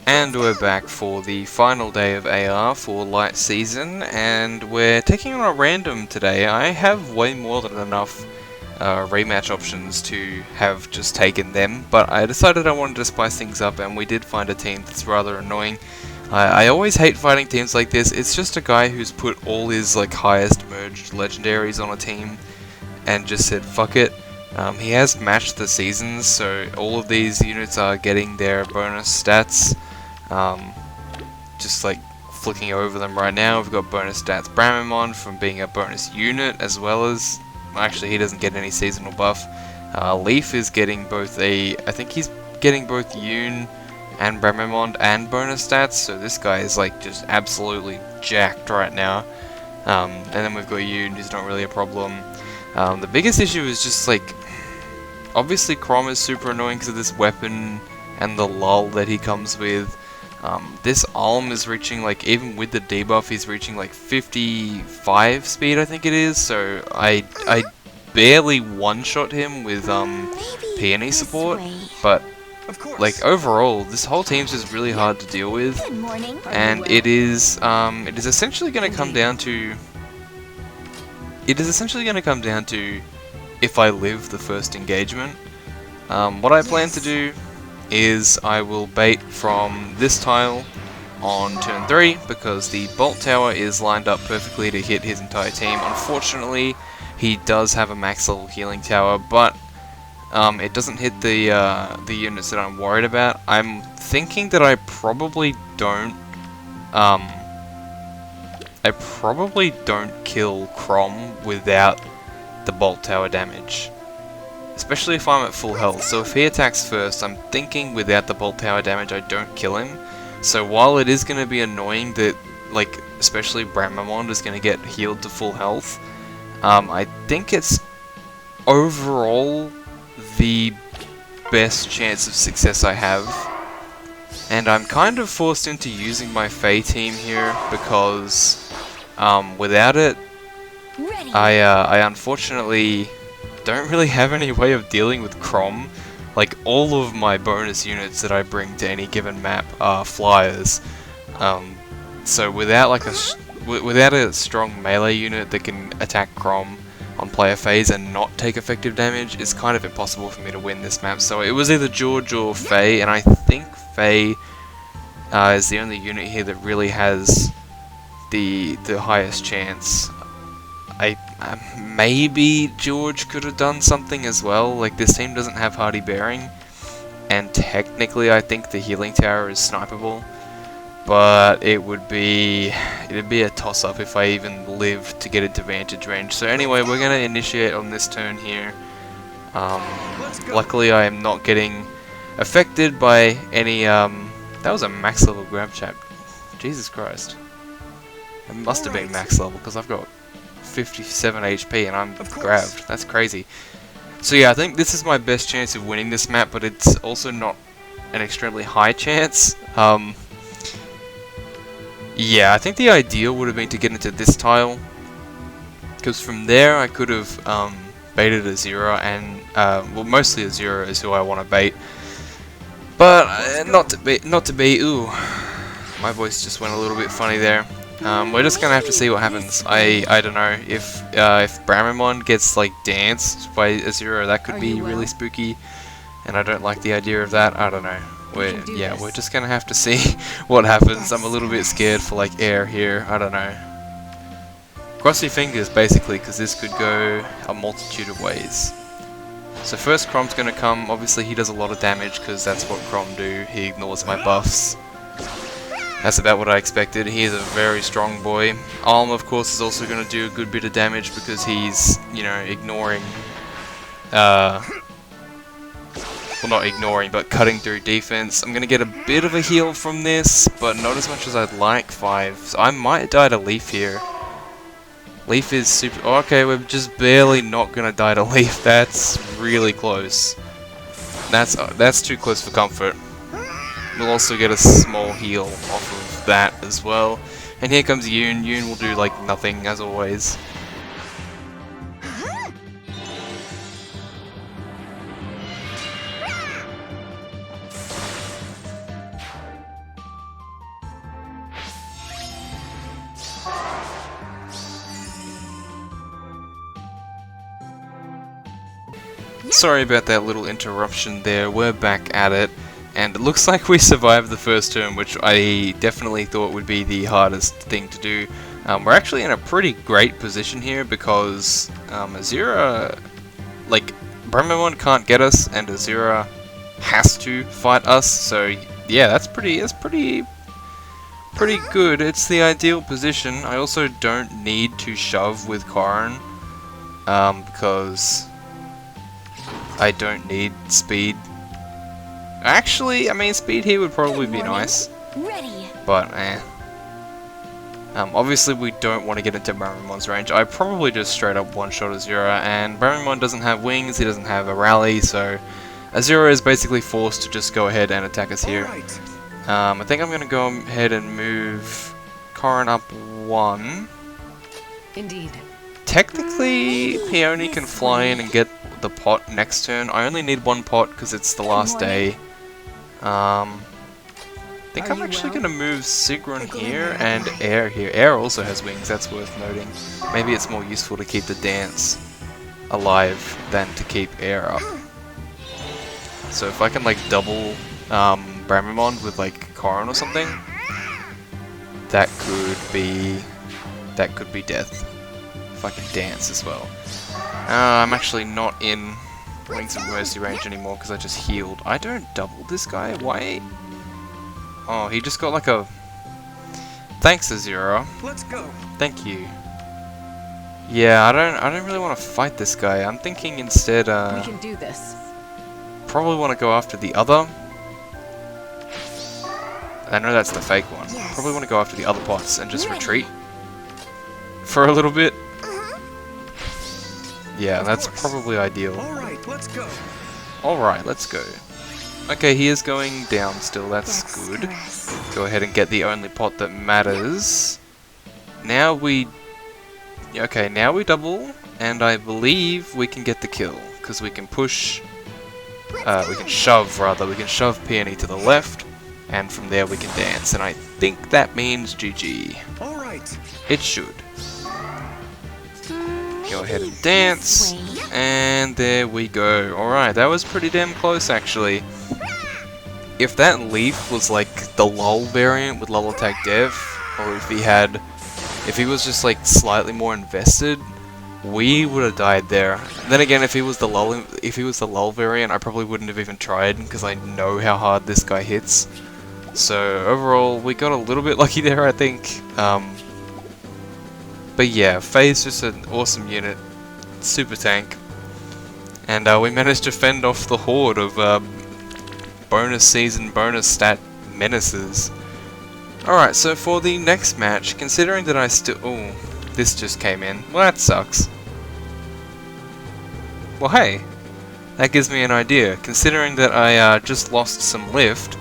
And we're back for the final day of AR for Light Season, and we're taking on a random today. I have way more than enough rematch options to have just taken them, but I decided I wanted to spice things up, and we did find a team that's rather annoying. I always hate fighting teams like this. It's just a guy who's put all his highest merged legendaries on a team and just said fuck it. He has matched the seasons, so all of these units are getting their bonus stats. Just flicking over them right now, we've got bonus stats Bramimon from being a bonus unit, as well as, actually he doesn't get any seasonal buff. Leaf is getting both I think he's getting both Yoon and Bramimon and bonus stats, so this guy is just absolutely jacked right now. And then we've got Yoon, who's not really a problem. The biggest issue is just obviously Chrom is super annoying because of this weapon and the lull that he comes with. This Alm is reaching, even with the debuff, he's reaching 55 speed, I think it is, so I barely one-shot him with peony support, but overall, this whole team's just really hard to deal with, and it is essentially going to come down to if I live the first engagement. What I plan to do is I will bait from this tile on turn 3 because the Bolt Tower is lined up perfectly to hit his entire team. Unfortunately, he does have a max level healing tower, but it doesn't hit the units that I'm worried about. I'm thinking that I probably don't kill Chrom without the Bolt Tower damage. Especially if I'm at full health, so if he attacks first, I'm thinking without the Bolt Tower damage I don't kill him. So while it is going to be annoying that, especially Bramimon is going to get healed to full health, I think it's overall the best chance of success I have. And I'm kind of forced into using my Fae team here because without it, I unfortunately don't really have any way of dealing with Chrom. All of my bonus units that I bring to any given map are flyers. So without without a strong melee unit that can attack Chrom on player phase and not take effective damage, it's kind of impossible for me to win this map. So it was either George or Fae, and I think Fae is the only unit here that really has the highest chance. Maybe George could have done something as well. This team doesn't have Hardy Bearing, and technically I think the healing tower is snipeable, but it'd be a toss-up if I even lived to get into vantage range. So anyway, we're gonna initiate on this turn here. Luckily I am not getting affected by any that was a max level grab chat. Jesus Christ. It must have been max level because I've got 57 HP and I'm grabbed. That's crazy. So yeah, I think this is my best chance of winning this map, but it's also not an extremely high chance. Yeah, I think the ideal would have been to get into this tile, because from there I could have baited a Zero, and well, mostly a Zero is who I want to bait, but not to be. Ooh, my voice just went a little bit funny there. We're just gonna have to see what happens. I don't know if Bramimon gets danced by a Zero, that could be really spooky, and I don't like the idea of that. I don't know. We're just gonna have to see what happens. I'm a little bit scared for air here. I don't know. Cross your fingers basically, because this could go a multitude of ways. So first Chrom's gonna come. Obviously he does a lot of damage because that's what Chrom do. He ignores my buffs. That's about what I expected. He is a very strong boy. Alm, of course, is also going to do a good bit of damage because he's, ignoring... well, not ignoring, but cutting through defense. I'm going to get a bit of a heal from this, but not as much as I'd like. 5. So I might die to Leaf here. Leaf is super... Oh, okay, we're just barely not going to die to Leaf. That's really close. That's too close for comfort. We'll also get a small heal off of that as well. And here comes Yoon. Yoon will do nothing as always. sorry about that little interruption there, we're back at it, and it looks like we survived the first turn, which I definitely thought would be the hardest thing to do. We're actually in a pretty great position here because Azura, like, Brememon can't get us, and Azura has to fight us, so yeah, that's pretty good. It's the ideal position. I also don't need to shove with Corrin, because I don't need speed. Actually, I mean, speed here would probably be nice, but obviously we don't want to get into Brememon's range. I probably just straight up one-shot Azura, and Brememon doesn't have wings, he doesn't have a rally, so Azura is basically forced to just go ahead and attack us here. I think I'm going to go ahead and move Corrin up 1. Indeed. Technically, Peony can fly in and get the pot next turn. I only need 1 pot because it's the last day. I think I'm actually going to move Sigrun here and Air here. Air also has wings, that's worth noting. Maybe it's more useful to keep the dance alive than to keep Air up. So if I can like double Brememon with like Corrin or something, that could be death. If I can dance as well. I'm actually not in Wings of Mercy range anymore because I just healed. I don't double this guy. Why? Oh, he just got like a. Thanks, Azura. Let's go. Thank you. Yeah, I don't really want to fight this guy. I'm thinking instead. We can do this. Probably want to go after the other. I know that's the fake one. Yes. Probably want to go after the other pots and just retreat for a little bit. Yeah, that's probably ideal. Alright, let's go. Alright, let's go. Okay, he is going down still, that's good. Go ahead and get the only pot that matters. Now we... Okay, now we double, and I believe we can get the kill. Because we can push... we can shove, rather. We can shove Peony to the left, and from there we can dance. And I think that means GG. Alright. It should. Go ahead and dance, and there we go. Alright, that was pretty damn close actually. If that Leaf was like the LOL variant with LOL Attack Dev, or if he was just like slightly more invested, we would have died there. Then again, if he was the LOL variant, I probably wouldn't have even tried because I know how hard this guy hits. So overall, we got a little bit lucky there, I think. But yeah, Faye's just an awesome unit, super tank, and we managed to fend off the horde of bonus season, bonus stat menaces. Alright, so for the next match, considering that I still... Oh, this just came in. Well, that sucks. Well, hey, that gives me an idea. Considering that I just lost some lift,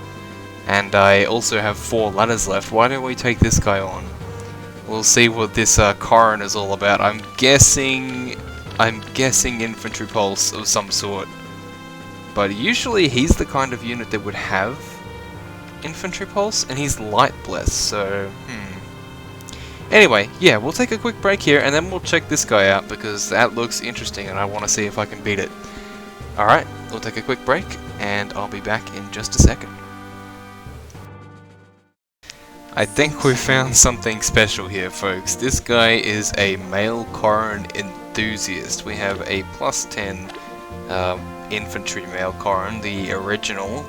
and I also have 4 ladders left, why don't we take this guy on? We'll see what this Corrin is all about. I'm guessing infantry pulse of some sort. But usually he's the kind of unit that would have infantry pulse, and he's light blessed, so Anyway, yeah, we'll take a quick break here, and then we'll check this guy out, because that looks interesting, and I want to see if I can beat it. Alright, we'll take a quick break, and I'll be back in just a second. I think we found something special here, folks. This guy is a male Corrin enthusiast. We have a +10 infantry male Corrin, the original,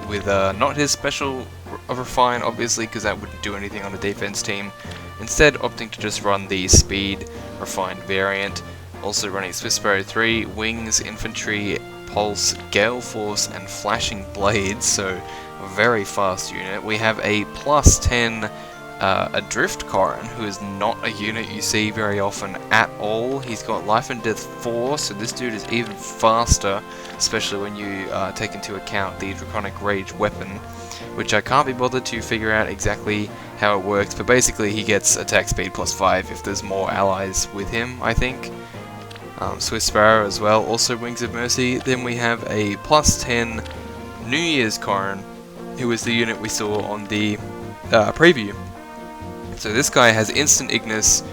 with not his special refine, obviously, because that wouldn't do anything on a defense team. Instead, opting to just run the speed refined variant. Also running Swift Sparrow 3, wings, infantry, pulse, gale force, and flashing blades. So a very fast unit. We have a +10 Adrift Corrin, who is not a unit you see very often at all. He's got Life and Death 4, so this dude is even faster, especially when you take into account the Draconic Rage weapon, which I can't be bothered to figure out exactly how it works, but basically he gets attack speed +5 if there's more allies with him, I think. Swift Sparrow as well, also Wings of Mercy. Then we have a +10 New Year's Corrin, who is the unit we saw on the preview. So this guy has instant Ignis,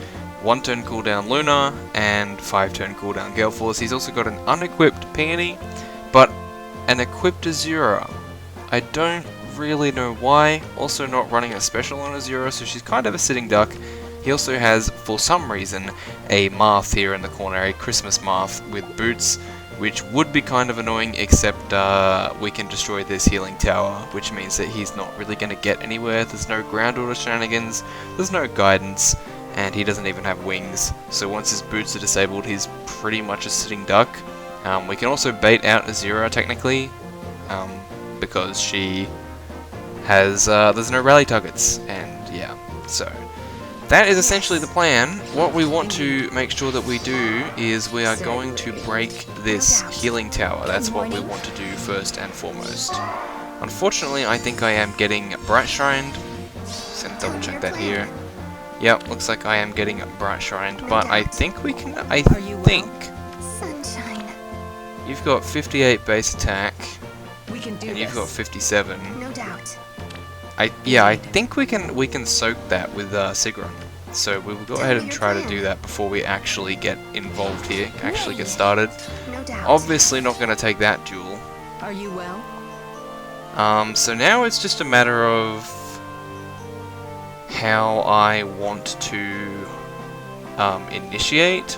1 turn cooldown Luna and 5 turn cooldown Gale Force. He's also got an unequipped Peony, but an equipped Azura. I don't really know why. Also not running a special on Azura, so she's kind of a sitting duck. He also has, for some reason, a Marth here in the corner, a Christmas Marth with boots, which would be kind of annoying, except we can destroy this healing tower, which means that he's not really going to get anywhere. There's no ground order shenanigans, there's no guidance, and he doesn't even have wings. So once his boots are disabled, he's pretty much a sitting duck. We can also bait out Azura, technically, because she has, there's no rally targets, and yeah, so that is essentially the plan. What we want to make sure that we do is we are going to break this healing tower. That's what we want to do first and foremost. Unfortunately, I think I am getting Bright Shrined. Just gonna double check that here. Yep, looks like I am getting Bright Shrined, but I think we can, I think Sunshine. you've got 58 base attack, We can do and you've this. got 57. No doubt. I think we can soak that with Sigrun. So we will go ahead and try to do that before we actually get involved here, actually get started. No doubt. Obviously not going to take that duel. Are you well? So now it's just a matter of how I want to initiate.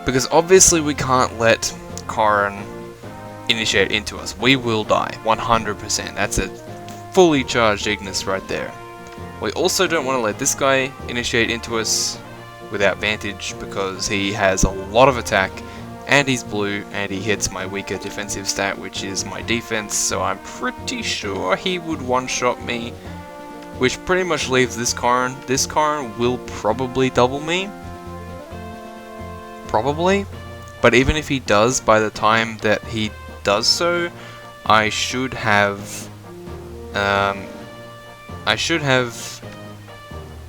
Because obviously we can't let Karin initiate into us. We will die, 100%. That's a fully charged Ignis right there. We also don't want to let this guy initiate into us without Vantage, because he has a lot of attack, and he's blue, and he hits my weaker defensive stat, which is my defense, so I'm pretty sure he would one-shot me, which pretty much leaves this Karin. This Karin will probably double me. Probably. But even if he does, by the time that he does so, I should have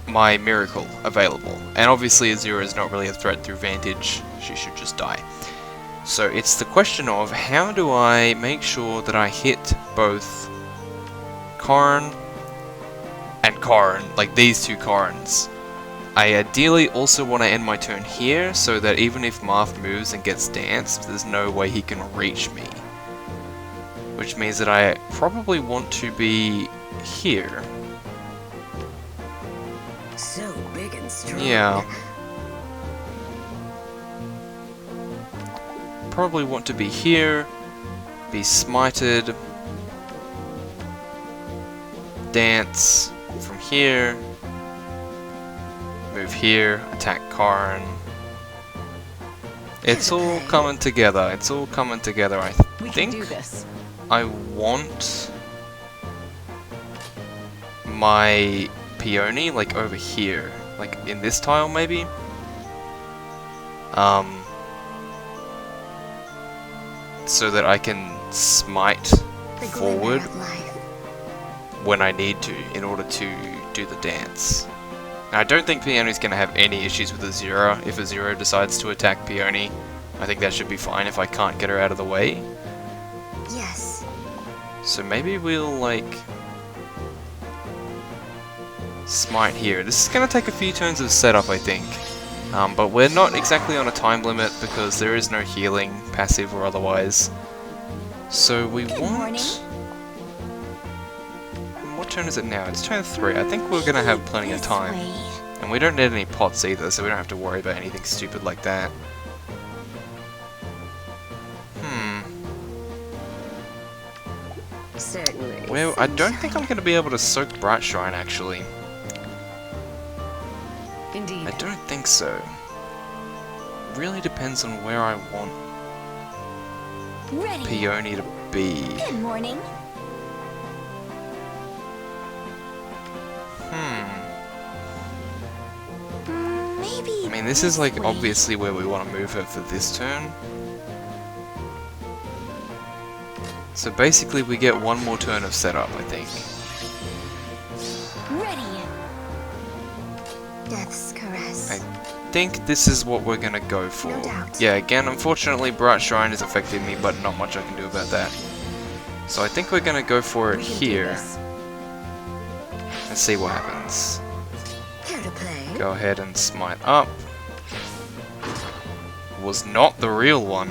my Miracle available. And obviously Azura is not really a threat through Vantage, she should just die. So it's the question of, how do I make sure that I hit both Karin and Karin, like these two Karins. I ideally also want to end my turn here, so that even if Marth moves and gets danced, there's no way he can reach me. Which means that I probably want to be here. So big and strong. Yeah. Probably want to be here, be smited, dance from here, move here, attack Karin. It's all coming together, it's all coming together, I We can do think. this. I want my Peony, like, over here. Like, in this tile, maybe? So that I can smite The forward glimmer of life. when I need to, in order to do the dance. Now, I don't think Peony's going to have any issues with Azura if Azura decides to attack Peony. I think that should be fine if I can't get her out of the way. Yes. So maybe we'll, like, smite here. This is going to take a few turns of setup, I think. But we're not exactly on a time limit because there is no healing, passive or otherwise. So we Good want... morning. What turn is it now? It's turn 3. I think we're going to have plenty of This time. way. And we don't need any pots either, so we don't have to worry about anything stupid like that. Certainly. Well, I don't think I'm going to be able to soak Bright Shrine, actually. Indeed. I don't think so. Really depends on where I want Ready. Peony to be. Good morning. Maybe. I mean, this is like way. obviously where we want to move her for this turn. So basically we get one more turn of setup, I think. Ready. Death's caress. I think this is what we're gonna go for. No doubt. Yeah, again, unfortunately Bright Shrine is affecting me, but not much I can do about that. So I think we're gonna go for it We can do here this. and see what happens. Care to play? Go ahead and smite up. Was not the real one,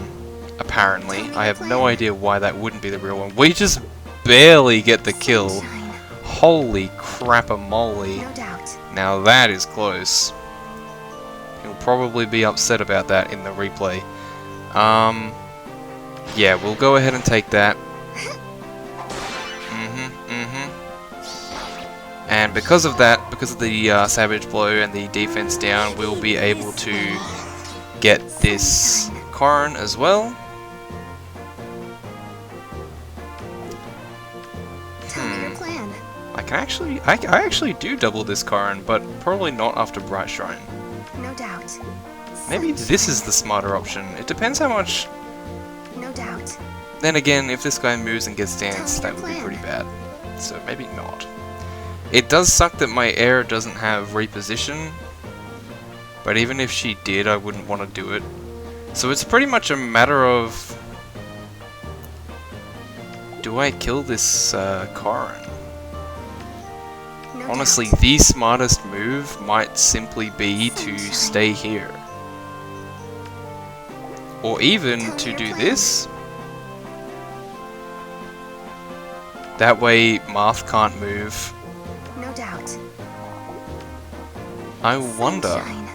apparently. I have no idea why that wouldn't be the real one. We just barely get the kill. Sunshine. Holy crap-a-moly. No doubt. Now that is close. He'll probably be upset about that in the replay. Yeah, we'll go ahead and take that. And because of that, because of the Savage Blow and the defense down, we'll be able to get this Corrin as well. Tell me your plan. I actually do double this Corrin, but probably not after Bright Shrine. No doubt. Maybe this is the smarter option. It depends how much. No doubt. Then again, if this guy moves and gets danced, that would be pretty bad. So maybe not. It does suck that my heir doesn't have reposition, but even if she did, I wouldn't want to do it. So it's pretty much a matter of, do I kill this Corrin? No Honestly, doubt. the smartest move might simply be to stay here. Or even to do this. That way Marth can't move. No doubt. I wonder. Sunshine.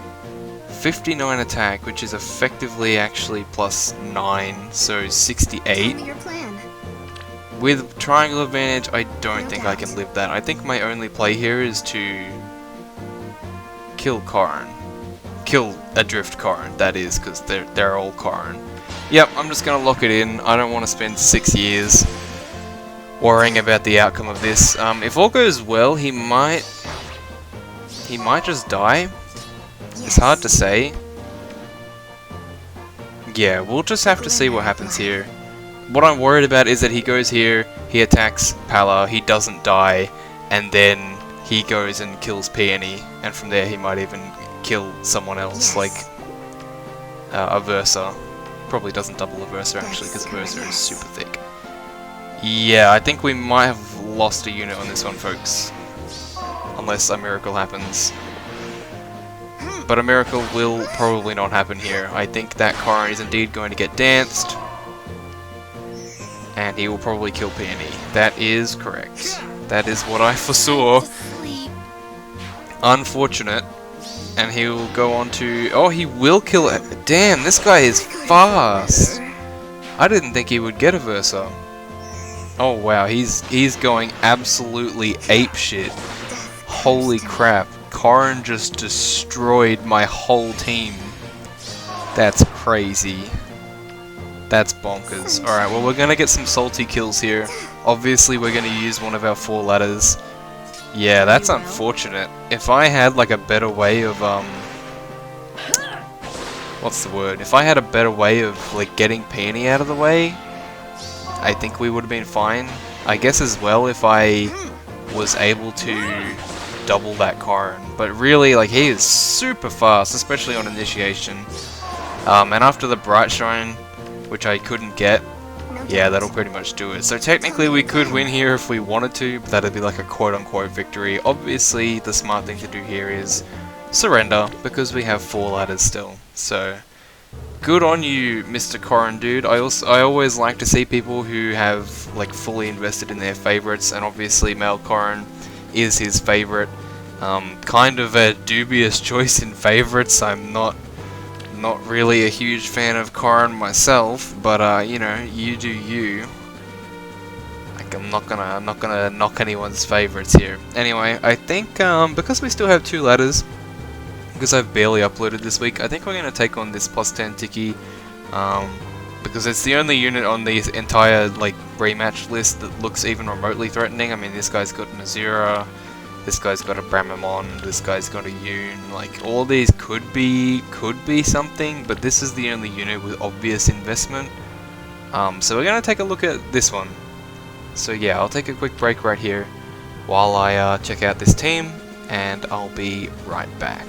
59 attack, which is effectively actually plus 9, so Tell 68. me your plan. With triangle advantage, I don't No think I doubt. can live that. I think my only play here is to kill Corrin. Kill Adrift Corrin, that is, because they're all Corrin. Yep, I'm just gonna lock it in. I don't want to spend 6 years worrying about the outcome of this. If all goes well, he might just die. It's hard to say. Yeah, we'll just have to see what happens here. What I'm worried about is that he goes here, he attacks Pala, he doesn't die, and then he goes and kills Peony, and from there he might even kill someone else, Yes. like Aversa. Probably doesn't double Aversa actually, because That's Aversa is correct. super thick. Yeah, I think we might have lost a unit on this one, folks. Unless a miracle happens. But a miracle will probably not happen here. I think that Corrin is indeed going to get danced. And he will probably kill Peony. That is correct. That is what I foresaw. Sleep. Unfortunate. And he will go on to... Oh, he will kill it. Damn, this guy is fast. I didn't think he would get a Versa. Oh wow, he's going absolutely apeshit. Holy crap. Corrin just destroyed my whole team. That's crazy. That's bonkers. Alright, well we're gonna get some salty kills here. Obviously we're gonna use one of our 4 ladders. Yeah, that's unfortunate. If I had like a better way of what's the word? If I had a better way of like getting Peony out of the way, I think we would have been fine. I guess as well if I was able to double that Corrin. But really, like, he is super fast, especially on initiation. And after the Bright Shrine, which I couldn't get, yeah, that'll pretty much do it. So technically we could win here if we wanted to, but that'd be like a quote-unquote victory. Obviously, the smart thing to do here is surrender, because we have 4 ladders still. So, good on you, Mr. Corrin dude. I always like to see people who have, like, fully invested in their favorites, and obviously Male Corrin is his favorite. Kind of a dubious choice in favorites. I'm not really a huge fan of Corrin myself, but you know, you do you. Like, I'm not gonna knock anyone's favorites here. Anyway, I think because we still have 2 ladders, because I've barely uploaded this week, I think we're gonna take on this +10 Tiki, because it's the only unit on the entire like rematch list that looks even remotely threatening. I mean, this guy's got an Azura. This guy's got a Bramamon, this guy's got a Yoon, like, all these could be something, but this is the only unit with obvious investment. So we're going to take a look at this one. So yeah, I'll take a quick break right here while I check out this team, and I'll be right back.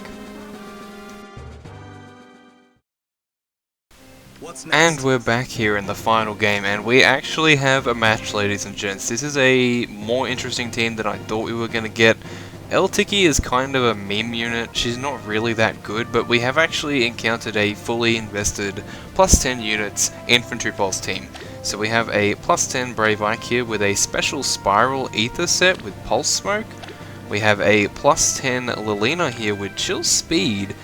And we're back here in the final game, and we actually have a match, ladies and gents. This is a more interesting team than I thought we were going to get. L-Tiki is kind of a meme unit. She's not really that good, but we have actually encountered a fully invested plus 10 units infantry pulse team. So we have a plus 10 Brave Ike here with a special spiral ether set with pulse smoke. We have a plus 10 Lilina here with chill speed,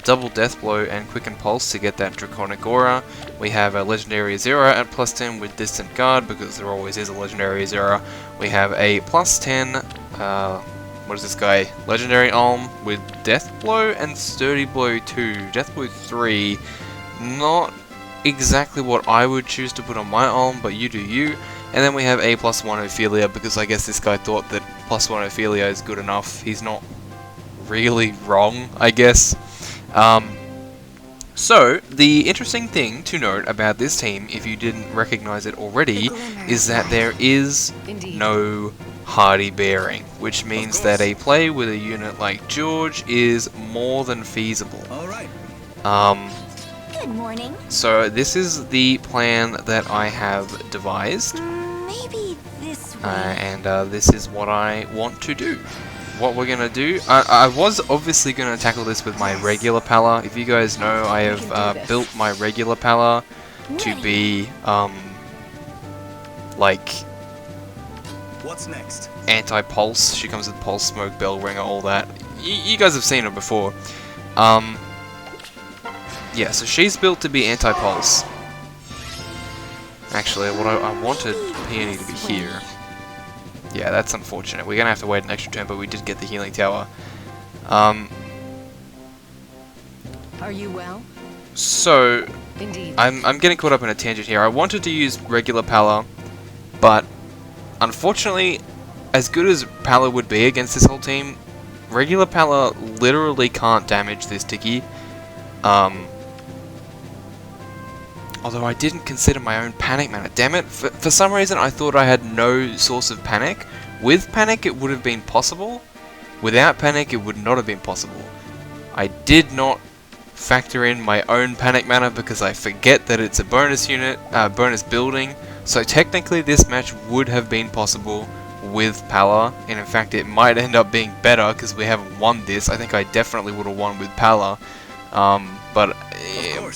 double death blow and quicken pulse to get that draconic aura. We have a legendary Azera at plus 10 with distant guard because there always is a legendary Azera. We have a plus 10 what is this guy? Legendary Alm with Death Blow and Sturdy Blow 2. Death Blow 3, not exactly what I would choose to put on my Alm, but you do you. And then we have a plus 1 Ophelia because I guess this guy thought that plus 1 Ophelia is good enough. He's not really wrong, I guess. So, the interesting thing to note about this team, if you didn't recognize it already, is that there is no hardy bearing, which means that a play with a unit like George is more than feasible. Good morning. So this is the plan that I have devised, Maybe this way. and this is what I want to do. What we're gonna do, I was obviously gonna tackle this with my regular Pala. If you guys know, I have built my regular Pala to be like What's next? anti-pulse. She comes with pulse smoke, bell ringer, all that. You guys have seen her before. Yeah, so she's built to be anti-pulse. Actually, what I wanted Peony to be here. Yeah, that's unfortunate. We're gonna have to wait an extra turn, but we did get the healing tower. Are you well? So Indeed. I'm getting caught up in a tangent here. I wanted to use regular Pala, but unfortunately, as good as Pala would be against this whole team, regular Pala literally can't damage this Tiki. Although I didn't consider my own panic mana. Damn it, for some reason I thought I had no source of panic. With panic it would have been possible. Without panic it would not have been possible. I did not factor in my own panic mana because I forget that it's a bonus unit, bonus building. So technically this match would have been possible with Pala, and in fact it might end up being better because we haven't won this. I think I definitely would have won with Pala. But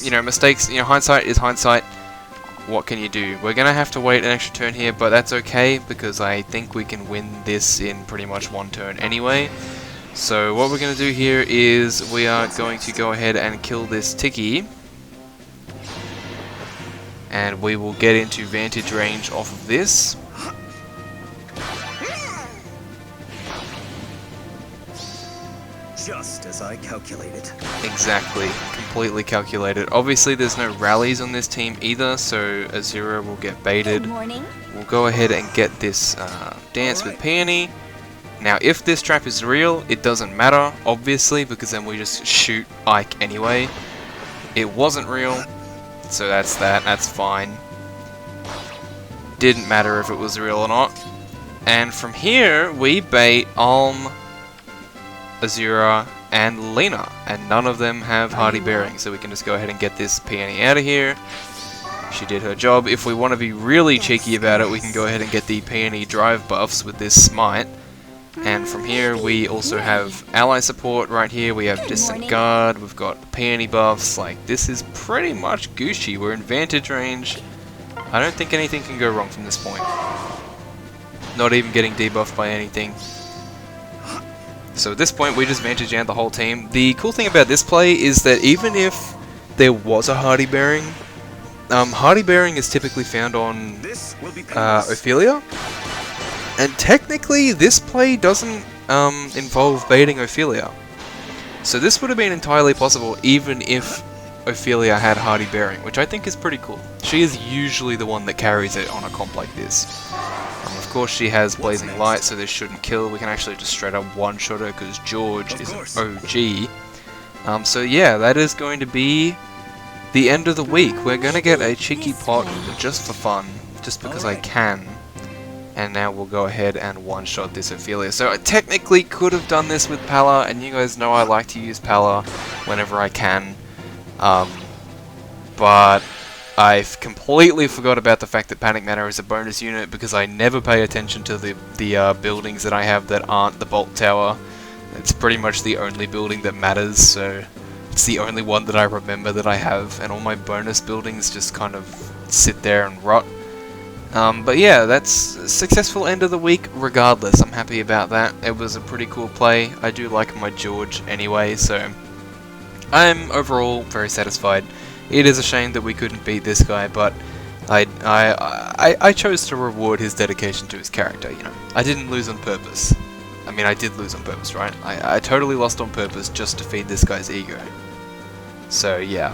you know, mistakes, you know, hindsight is hindsight. What can you do? We're gonna have to wait an extra turn here, but that's okay because I think we can win this in pretty much one turn anyway. So what we're gonna do here is we are going to go ahead and kill this Tiki, and we will get into vantage range off of this. Just as I calculated. Exactly, completely calculated. Obviously there's no rallies on this team either, so Azura will get baited. Good morning. We'll go ahead and get this dance with Peony. Now if this trap is real, it doesn't matter, obviously, because then we just shoot Ike anyway. It wasn't real, so that's fine. Didn't matter if it was real or not. And from here, we bait Alm, Azura, and Lena, and none of them have hardy bearing, so we can just go ahead and get this Peony out of here. She did her job. If we want to be really cheeky about it, we can go ahead and get the Peony drive buffs with this Smite. And from here we also have ally support right here, we have distant guard, we've got Peony buffs. Like, this is pretty much Gucci. We're in vantage range. I don't think anything can go wrong from this point. Not even getting debuffed by anything. So at this point we just vantage out the whole team. The cool thing about this play is that even if there was a hardy bearing, hardy bearing is typically found on Ophelia. And technically, this play doesn't involve baiting Ophelia. So this would have been entirely possible even if Ophelia had hardy bearing, which I think is pretty cool. She is usually the one that carries it on a comp like this. Of course, she has Blazing Light, so this shouldn't kill. We can actually just straight up one-shot her because George is an OG. So yeah, that is going to be the end of the week. We're going to get a cheeky pot just for fun, just because I can. And now we'll go ahead and one-shot this Ophelia. So I technically could have done this with Pala, and you guys know I like to use Pala whenever I can. But I completely forgot about the fact that Panic Manor is a bonus unit because I never pay attention to the buildings that I have that aren't the Bolt Tower. It's pretty much the only building that matters, so it's the only one that I remember that I have, and all my bonus buildings just kind of sit there and rot. But yeah, that's a successful end of the week regardless. I'm happy about that. It was a pretty cool play. I do like my George anyway, so I'm overall very satisfied. It is a shame that we couldn't beat this guy, but I chose to reward his dedication to his character, you know. I didn't lose on purpose. I mean, I did lose on purpose, right? I totally lost on purpose just to feed this guy's ego. So, yeah.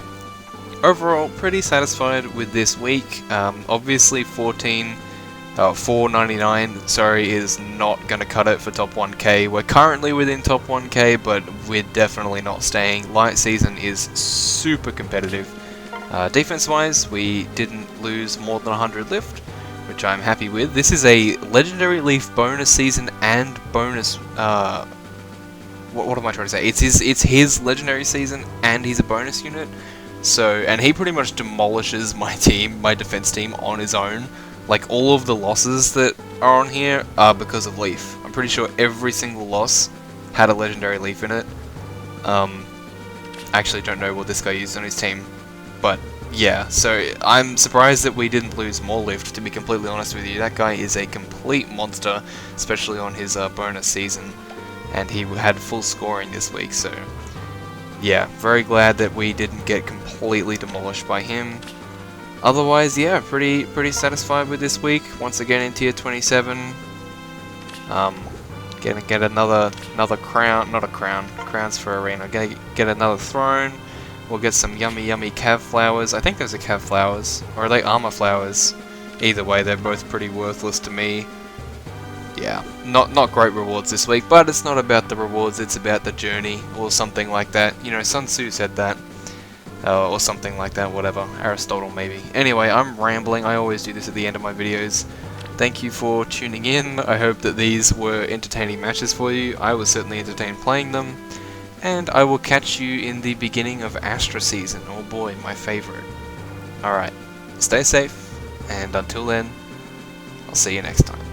Overall, pretty satisfied with this week. Obviously, 499, sorry, is not going to cut it for top 1k. We're currently within top 1k, but we're definitely not staying. Light Season is super competitive. Defense-wise, we didn't lose more than 100 lift, which I'm happy with. This is a Legendary Leaf bonus season and bonus... what am I trying to say? It's his Legendary season and he's a bonus unit. So, and he pretty much demolishes my team, my defense team, on his own. Like, all of the losses that are on here are because of Leaf. I'm pretty sure every single loss had a Legendary Leaf in it. I actually don't know what this guy used on his team. But, yeah, so I'm surprised that we didn't lose more lift, to be completely honest with you. That guy is a complete monster, especially on his bonus season. And he had full scoring this week, so... yeah, very glad that we didn't get completely demolished by him. Otherwise, yeah, pretty satisfied with this week. Once again in tier 27. Gonna get another crown, not a crown, crowns for arena. Gonna get another throne. We'll get some yummy cav flowers. I think those are cav flowers. Or are they armor flowers? Either way, they're both pretty worthless to me. Yeah, not great rewards this week, but it's not about the rewards, it's about the journey, or something like that. You know, Sun Tzu said that. Or something like that, whatever. Aristotle, maybe. Anyway, I'm rambling. I always do this at the end of my videos. Thank you for tuning in. I hope that these were entertaining matches for you. I was certainly entertained playing them. And I will catch you in the beginning of Astra season. Oh boy, my favorite. Alright, stay safe, and until then, I'll see you next time.